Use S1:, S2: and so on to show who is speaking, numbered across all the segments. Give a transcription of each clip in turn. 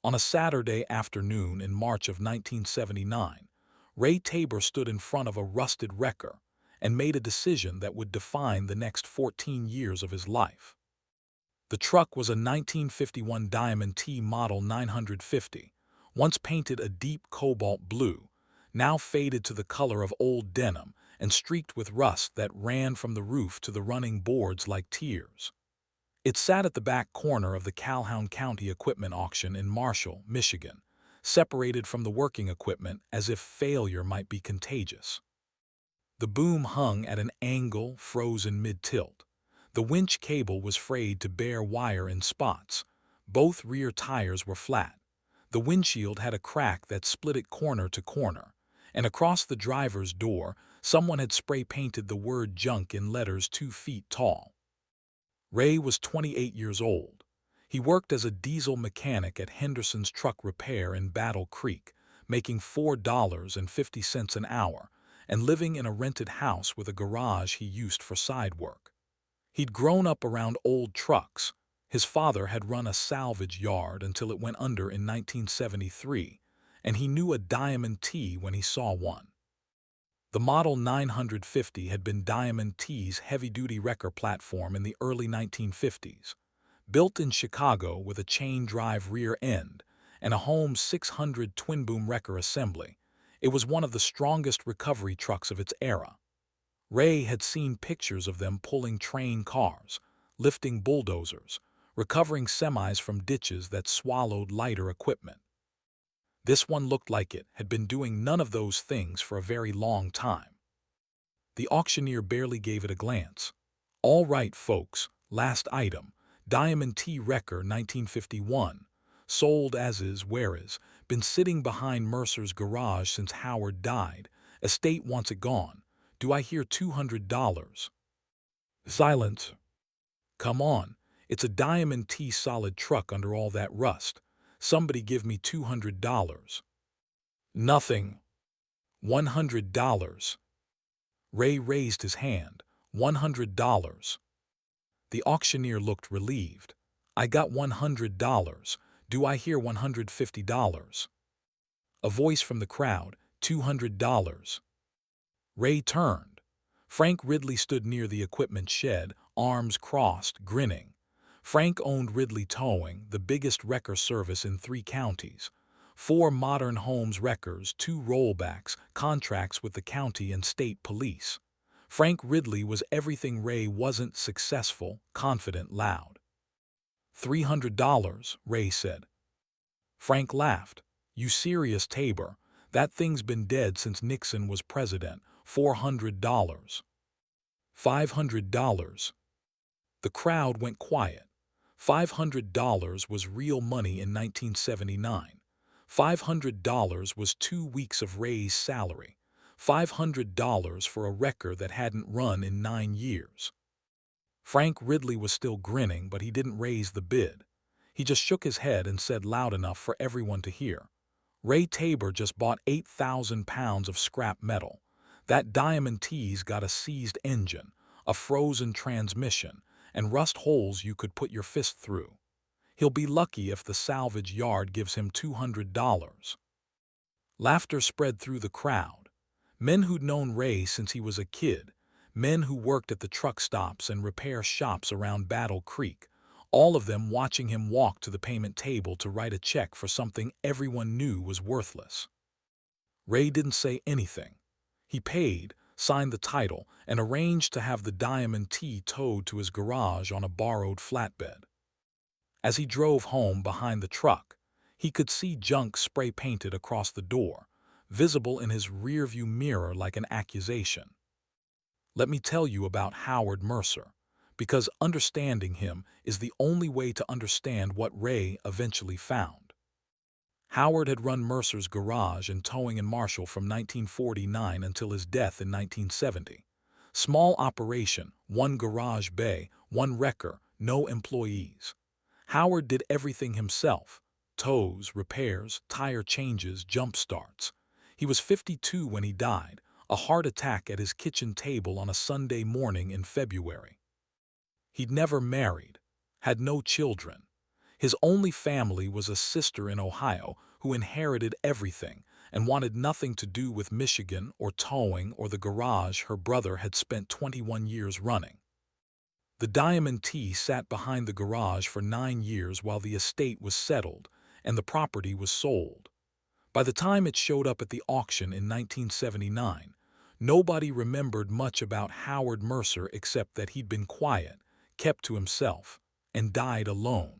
S1: On a Saturday afternoon in March of 1979, Ray Tabor stood in front of a rusted wrecker and made a decision that would define the next 14 years of his life. The truck was a 1951 Diamond T Model 950, once painted a deep cobalt blue, now faded to the color of old denim and streaked with rust that ran from the roof to the running boards like tears. It sat at the back corner of the Calhoun County equipment auction in Marshall, Michigan, separated from the working equipment as if failure might be contagious. The boom hung at an angle, frozen mid-tilt. The winch cable was frayed to bare wire in spots. Both rear tires were flat. The windshield had a crack that split it corner to corner, and across the driver's door, someone had spray-painted the word junk in letters 2 feet tall. Ray was 28 years old. He worked as a diesel mechanic at Henderson's Truck Repair in Battle Creek, making $4.50 an hour, and living in a rented house with a garage he used for side work. He'd grown up around old trucks. His father had run a salvage yard until it went under in 1973, and he knew a Diamond T when he saw one. The Model 950 had been Diamond T's heavy-duty wrecker platform in the early 1950s. Built in Chicago with a chain-drive rear end and a Holmes 600 twin-boom wrecker assembly, it was one of the strongest recovery trucks of its era. Ray had seen pictures of them pulling train cars, lifting bulldozers, recovering semis from ditches that swallowed lighter equipment. This one looked like it had been doing none of those things for a very long time. The auctioneer barely gave it a glance. "All right, folks, last item, Diamond T Wrecker 1951, sold as is, where is, been sitting behind Mercer's garage since Howard died. Estate wants it gone. Do I hear $200? Silence. Come on, it's a Diamond T solid truck under all that rust. Somebody give me $200. Nothing. $100. Ray raised his hand. $100. The auctioneer looked relieved. I got $100. Do I hear $150? A voice from the crowd. $200. Ray turned. Frank Ridley stood near the equipment shed, arms crossed, grinning. Frank owned Ridley Towing, the biggest wrecker service in 3 counties. 4 modern Holmes wreckers, 2 rollbacks, contracts with the county and state police. Frank Ridley was everything Ray wasn't: successful, confident, loud. $300, Ray said. Frank laughed. You serious, Tabor? That thing's been dead since Nixon was president. $400. $500. The crowd went quiet. $500 was real money in 1979. $500 was 2 weeks of Ray's salary. $500 for a wrecker that hadn't run in 9 years. Frank Ridley was still grinning, but he didn't raise the bid. He just shook his head and said loud enough for everyone to hear, Ray Tabor just bought 8,000 pounds of scrap metal. That Diamond T's got a seized engine, a frozen transmission, and rust holes you could put your fist through. He'll be lucky if the salvage yard gives him $200. Laughter spread through the crowd. Men who'd known Ray since he was a kid, men who worked at the truck stops and repair shops around Battle Creek, all of them watching him walk to the payment table to write a check for something everyone knew was worthless. Ray didn't say anything. He paid, signed the title, and arranged to have the Diamond T towed to his garage on a borrowed flatbed. As he drove home behind the truck, he could see junk spray-painted across the door, visible in his rearview mirror like an accusation. Let me tell you about Howard Mercer, because understanding him is the only way to understand what Ray eventually found. Howard had run Mercer's garage and towing in Marshall from 1949 until his death in 1970. Small operation, 1 garage bay, 1 wrecker, no employees. Howard did everything himself: tows, repairs, tire changes, jump starts. He was 52 when he died, a heart attack at his kitchen table on a Sunday morning in February. He'd never married, had no children. His only family was a sister in Ohio who inherited everything and wanted nothing to do with Michigan or towing or the garage her brother had spent 21 years running. The Diamond T sat behind the garage for 9 years while the estate was settled and the property was sold. By the time it showed up at the auction in 1979, nobody remembered much about Howard Mercer except that he'd been quiet, kept to himself, and died alone.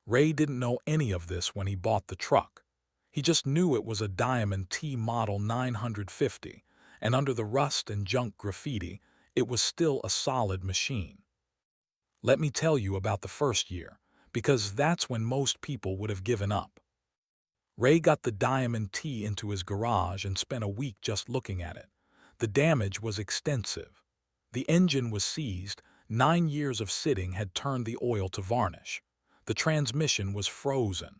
S1: Ray didn't know any of this when he bought the truck. He just knew it was a Diamond T Model 950, and under the rust and junk graffiti, it was still a solid machine. Let me tell you about the first year, because that's when most people would have given up. Ray got the Diamond T into his garage and spent a week just looking at it. The damage was extensive. The engine was seized, 9 years of sitting had turned the oil to varnish. The transmission was frozen.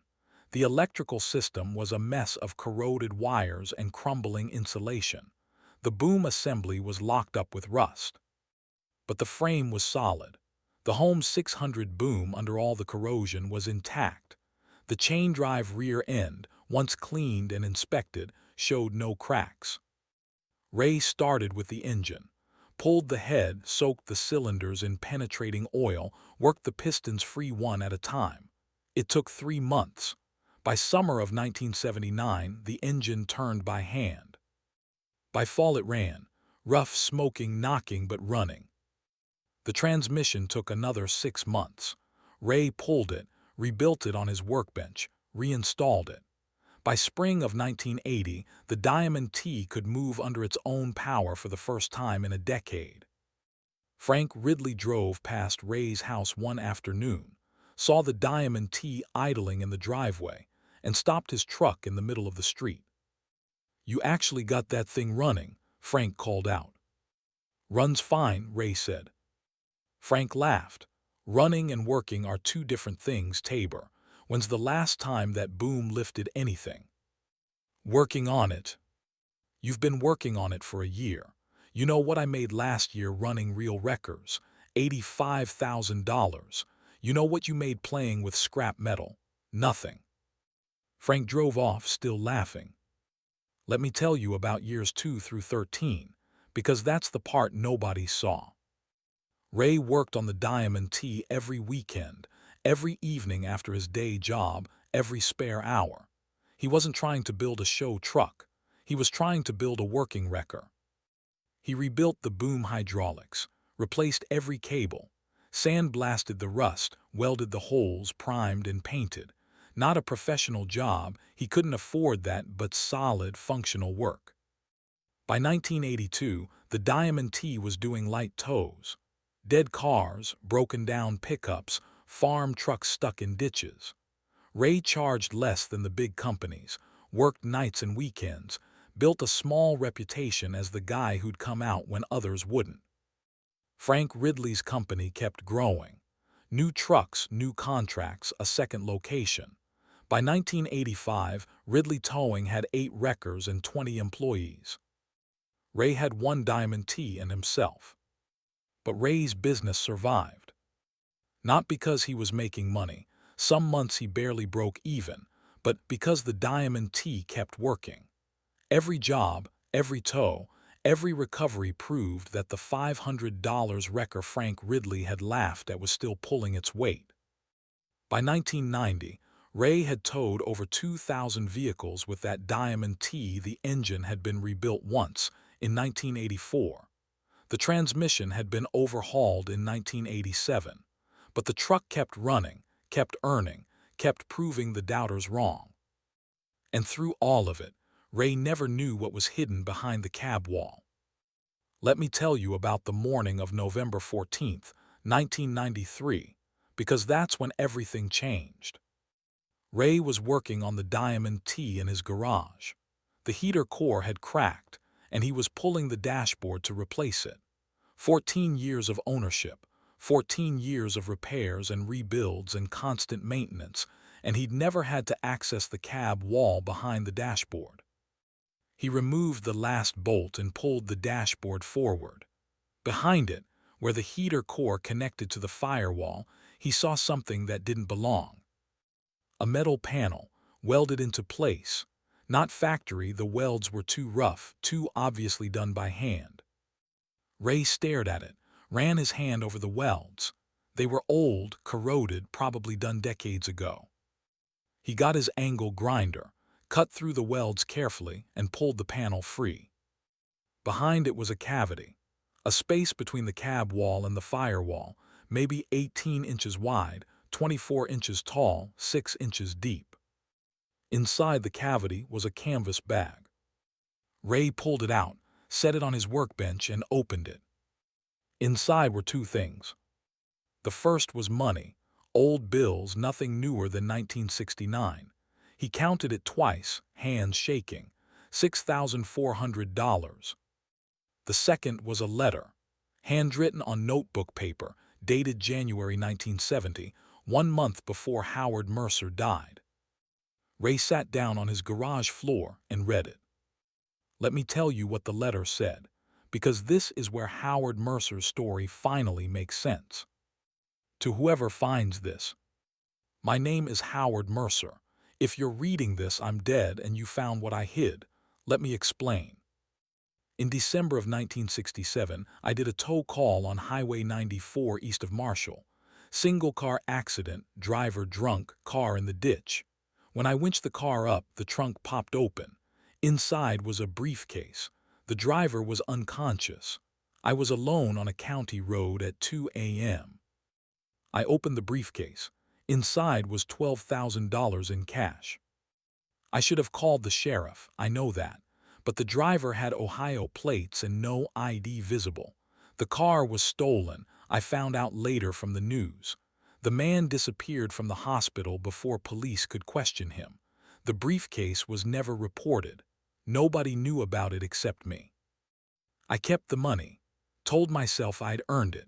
S1: The electrical system was a mess of corroded wires and crumbling insulation. The boom assembly was locked up with rust. But the frame was solid. The Home 600 boom, under all the corrosion, was intact. The chain drive rear end, once cleaned and inspected, showed no cracks. Ray started with the engine, pulled the head, soaked the cylinders in penetrating oil, worked the pistons free one at a time. It took 3 months. By summer of 1979, the engine turned by hand. By fall it ran, rough, smoking, knocking, but running. The transmission took another 6 months. Ray pulled it, rebuilt it on his workbench, reinstalled it. By spring of 1980, the Diamond T could move under its own power for the first time in a decade. Frank Ridley drove past Ray's house one afternoon, saw the Diamond T idling in the driveway, and stopped his truck in the middle of the street. "You actually got that thing running," Frank called out. "Runs fine," Ray said. Frank laughed. "Running and working are 2 different things, Tabor. When's the last time that boom lifted anything?" "Working on it." "You've been working on it for a year. You know what I made last year running real wreckers? $85,000. You know what you made playing with scrap metal? Nothing." Frank drove off, still laughing. Let me tell you about years 2 through 13, because that's the part nobody saw. Ray worked on the Diamond T every weekend, every evening after his day job, every spare hour. He wasn't trying to build a show truck. He was trying to build a working wrecker. He rebuilt the boom hydraulics, replaced every cable, sandblasted the rust, welded the holes, primed and painted. Not a professional job, he couldn't afford that, but solid, functional work. By 1982, the Diamond T was doing light tows. Dead cars, broken down pickups, farm trucks stuck in ditches. Ray charged less than the big companies, worked nights and weekends, built a small reputation as the guy who'd come out when others wouldn't. Frank Ridley's company kept growing. New trucks, new contracts, a second location. By 1985, Ridley Towing had 8 wreckers and 20 employees. Ray had 1 Diamond T and himself. But Ray's business survived. Not because he was making money, some months he barely broke even, but because the Diamond T kept working. Every job, every tow, every recovery proved that the $500 wrecker Frank Ridley had laughed at was still pulling its weight. By 1990, Ray had towed over 2,000 vehicles with that Diamond T. The engine had been rebuilt once, in 1984. The transmission had been overhauled in 1987. But the truck kept running, kept earning, kept proving the doubters wrong. And through all of it, Ray never knew what was hidden behind the cab wall. Let me tell you about the morning of November 14, 1993, because that's when everything changed. Ray was working on the Diamond T in his garage. The heater core had cracked, and he was pulling the dashboard to replace it. 14 years of ownership, 14 years of repairs and rebuilds and constant maintenance, and he'd never had to access the cab wall behind the dashboard. He removed the last bolt and pulled the dashboard forward. Behind it, where the heater core connected to the firewall, he saw something that didn't belong. A metal panel, welded into place. Not factory, the welds were too rough, too obviously done by hand. Ray stared at it, ran his hand over the welds. They were old, corroded, probably done decades ago. He got his angle grinder, cut through the welds carefully, and pulled the panel free. Behind it was a cavity, a space between the cab wall and the firewall, maybe 18 inches wide, 24 inches tall, 6 inches deep. Inside the cavity was a canvas bag. Ray pulled it out, set it on his workbench, and opened it. Inside were two things. The first was money, old bills, nothing newer than 1969. He counted it twice, hands shaking. $6,400. The second was a letter, handwritten on notebook paper, dated January 1970, 1 month before Howard Mercer died. Ray sat down on his garage floor and read it. Let me tell you what the letter said, because this is where Howard Mercer's story finally makes sense. To whoever finds this, my name is Howard Mercer. If you're reading this, I'm dead and you found what I hid. Let me explain. In December of 1967, I did a tow call on Highway 94 east of Marshall. Single-car accident, driver drunk, car in the ditch. When I winched the car up, the trunk popped open. Inside was a briefcase. The driver was unconscious. I was alone on a county road at 2 a.m. I opened the briefcase. Inside was $12,000 in cash. I should have called the sheriff, I know that. But the driver had Ohio plates and no ID visible. The car was stolen, I found out later from the news. The man disappeared from the hospital before police could question him. The briefcase was never reported. Nobody knew about it except me. I kept the money, told myself I'd earned it,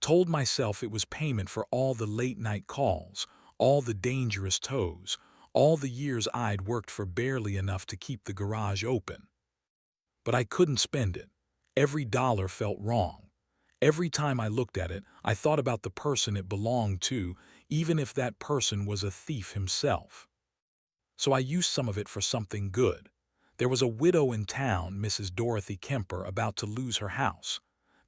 S1: told myself it was payment for all the late-night calls, all the dangerous tows, all the years I'd worked for barely enough to keep the garage open. But I couldn't spend it. Every dollar felt wrong. Every time I looked at it, I thought about the person it belonged to, even if that person was a thief himself. So I used some of it for something good. There was a widow in town, Mrs. Dorothy Kemper, about to lose her house.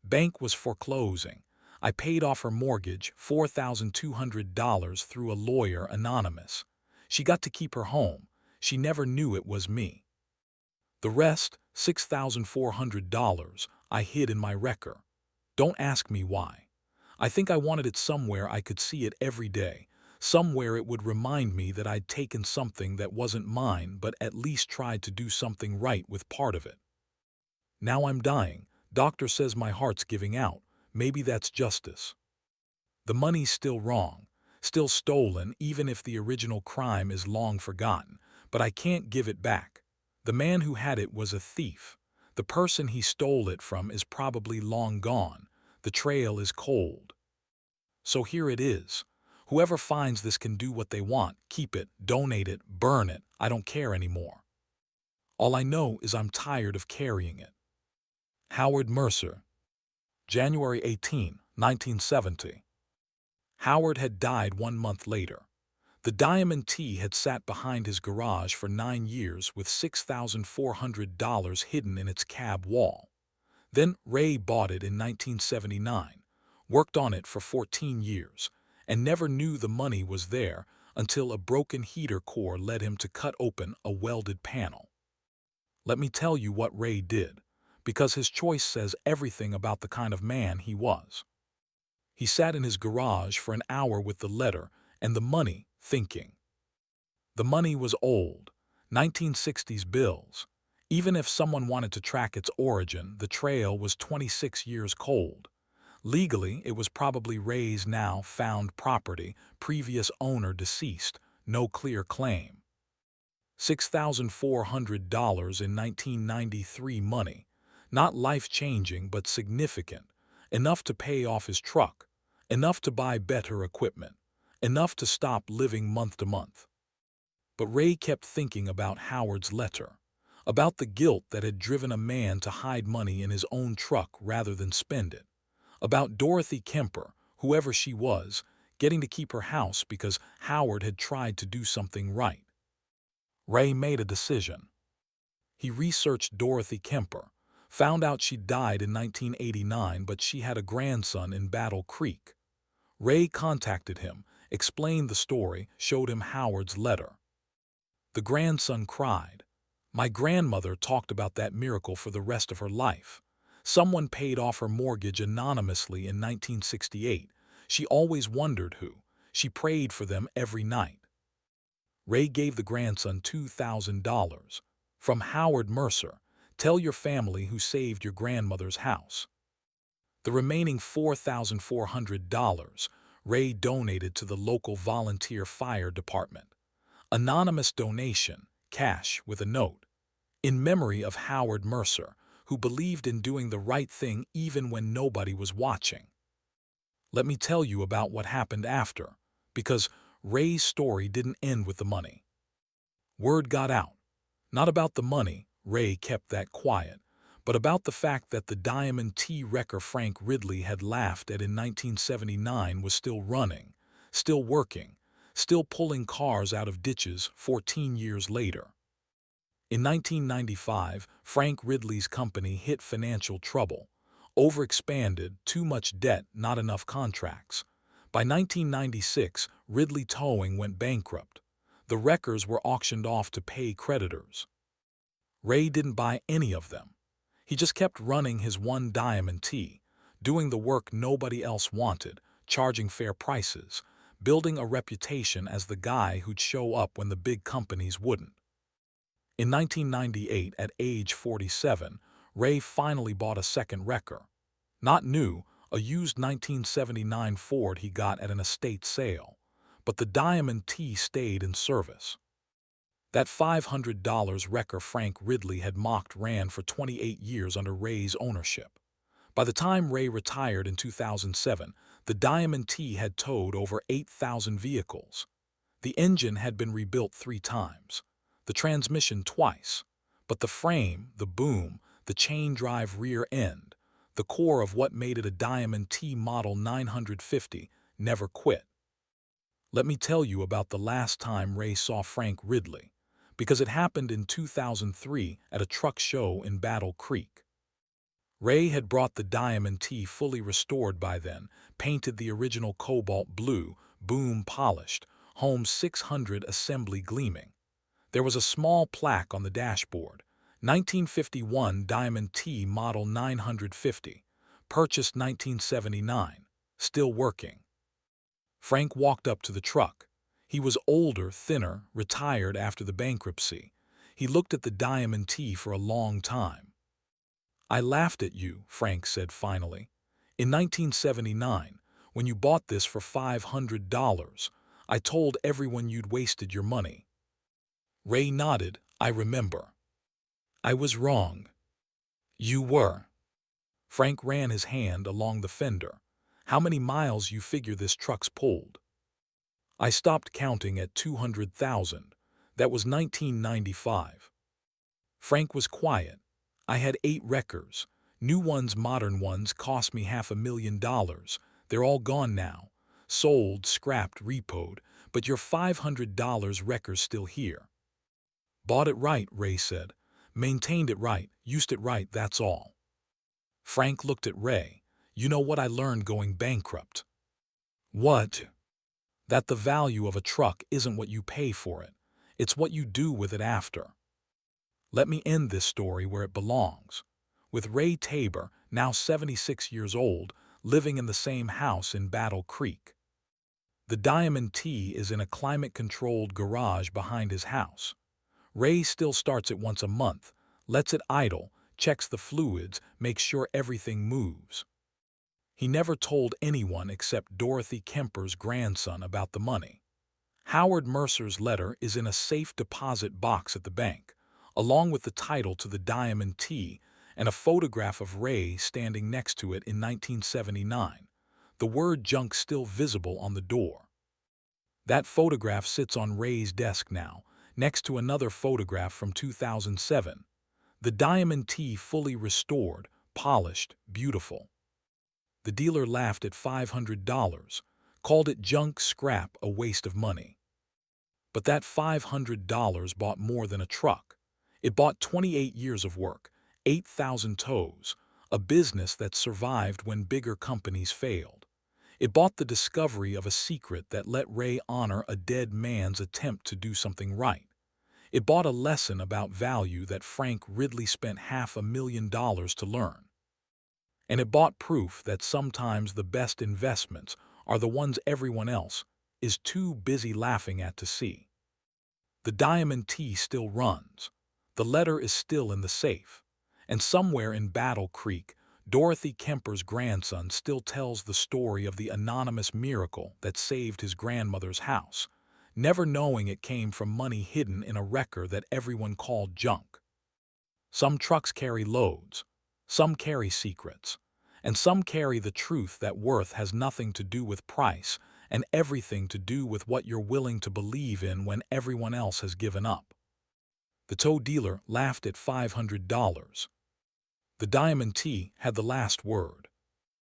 S1: Bank was foreclosing. I paid off her mortgage, $4,200, through a lawyer, anonymous. She got to keep her home. She never knew it was me. The rest, $6,400, I hid in my wrecker. Don't ask me why. I think I wanted it somewhere I could see it every day, somewhere it would remind me that I'd taken something that wasn't mine but at least tried to do something right with part of it. Now I'm dying. Doctor says my heart's giving out. Maybe that's justice. The money's still wrong, still stolen, even if the original crime is long forgotten, but I can't give it back. The man who had it was a thief. The person he stole it from is probably long gone. The trail is cold. So here it is. Whoever finds this can do what they want. Keep it, donate it, burn it. I don't care anymore. All I know is I'm tired of carrying it. Howard Mercer. January 18, 1970. Howard had died 1 month later. The Diamond T had sat behind his garage for 9 years with $6,400 hidden in its cab wall. Then Ray bought it in 1979, worked on it for 14 years, and never knew the money was there until a broken heater core led him to cut open a welded panel. Let me tell you what Ray did, because his choice says everything about the kind of man he was. He sat in his garage for an hour with the letter and the money, thinking. The money was old, 1960s bills. Even if someone wanted to track its origin, the trail was 26 years cold. Legally, it was probably Ray's now found property, previous owner deceased, no clear claim. $6,400 in 1993 money, not life-changing but significant, enough to pay off his truck, enough to buy better equipment, enough to stop living month to month. But Ray kept thinking about Howard's letter, about the guilt that had driven a man to hide money in his own truck rather than spend it, about Dorothy Kemper, whoever she was, getting to keep her house because Howard had tried to do something right. Ray made a decision. He researched Dorothy Kemper, found out she died in 1989, but she had a grandson in Battle Creek. Ray contacted him, explained the story, showed him Howard's letter. The grandson cried. My grandmother talked about that miracle for the rest of her life. Someone paid off her mortgage anonymously in 1968. She always wondered who. She prayed for them every night. Ray gave the grandson $2,000. From Howard Mercer, tell your family who saved your grandmother's house. The remaining $4,400 Ray donated to the local volunteer fire department. Anonymous donation, cash with a note. In memory of Howard Mercer, who believed in doing the right thing even when nobody was watching. Let me tell you about what happened after, because Ray's story didn't end with the money. Word got out. Not about the money, Ray kept that quiet, but about the fact that the Diamond T wrecker Frank Ridley had laughed at in 1979 was still running, still working, still pulling cars out of ditches 14 years later. In 1995, Frank Ridley's company hit financial trouble. Overexpanded, too much debt, not enough contracts. By 1996, Ridley Towing went bankrupt. The wreckers were auctioned off to pay creditors. Ray didn't buy any of them. He just kept running his one Diamond T, doing the work nobody else wanted, charging fair prices, building a reputation as the guy who'd show up when the big companies wouldn't. In 1998, at age 47, Ray finally bought a second wrecker. Not new, a used 1979 Ford he got at an estate sale, but the Diamond T stayed in service. That $500 wrecker Frank Ridley had mocked ran for 28 years under Ray's ownership. By the time Ray retired in 2007, the Diamond T had towed over 8,000 vehicles. The engine had been rebuilt 3 times, the transmission twice, but the frame, the boom, the chain drive rear end, the core of what made it a Diamond T Model 950, never quit. Let me tell you about the last time Ray saw Frank Ridley, because it happened in 2003 at a truck show in Battle Creek. Ray had brought the Diamond T fully restored by then, painted the original cobalt blue, boom polished, home 600 assembly gleaming. There was a small plaque on the dashboard, 1951 Diamond T Model 950, purchased 1979, still working. Frank walked up to the truck. He was older, thinner, retired after the bankruptcy. He looked at the Diamond T for a long time. I laughed at you, Frank said finally. In 1979, when you bought this for $500, I told everyone you'd wasted your money. Ray nodded. I remember. I was wrong. You were. Frank ran his hand along the fender. How many miles you figure this truck's pulled? I stopped counting at 200,000. That was 1995. Frank was quiet. I had 8 wreckers. New ones, modern ones, cost me $500,000. They're all gone now. Sold, scrapped, repoed, but your $500 wrecker's still here. Bought it right, Ray said. Maintained it right, used it right, that's all. Frank looked at Ray. You know what I learned going bankrupt? What? That the value of a truck isn't what you pay for it. It's what you do with it after. Let me end this story where it belongs. With Ray Tabor, now 76 years old, living in the same house in Battle Creek. The Diamond T is in a climate-controlled garage behind his house. Ray still starts it once a month, lets it idle, checks the fluids, makes sure everything moves. He never told anyone except Dorothy Kemper's grandson about the money. Howard Mercer's letter is in a safe deposit box at the bank, along with the title to the Diamond T and a photograph of Ray standing next to it in 1979, the word junk still visible on the door. That photograph sits on Ray's desk now, next to another photograph from 2007. The Diamond T fully restored, polished, beautiful. The dealer laughed at $500, called it junk, scrap, a waste of money. But that $500 bought more than a truck. It bought 28 years of work, 8,000 tows, a business that survived when bigger companies failed. It bought the discovery of a secret that let Ray honor a dead man's attempt to do something right. It bought a lesson about value that Frank Ridley spent $500,000 to learn. And it bought proof that sometimes the best investments are the ones everyone else is too busy laughing at to see. The Diamond T still runs. The letter is still in the safe. And somewhere in Battle Creek, Dorothy Kemper's grandson still tells the story of the anonymous miracle that saved his grandmother's house, never knowing it came from money hidden in a wrecker that everyone called junk. Some trucks carry loads, some carry secrets, and some carry the truth that worth has nothing to do with price and everything to do with what you're willing to believe in when everyone else has given up. The tow dealer laughed at $500. The Diamond T had the last word.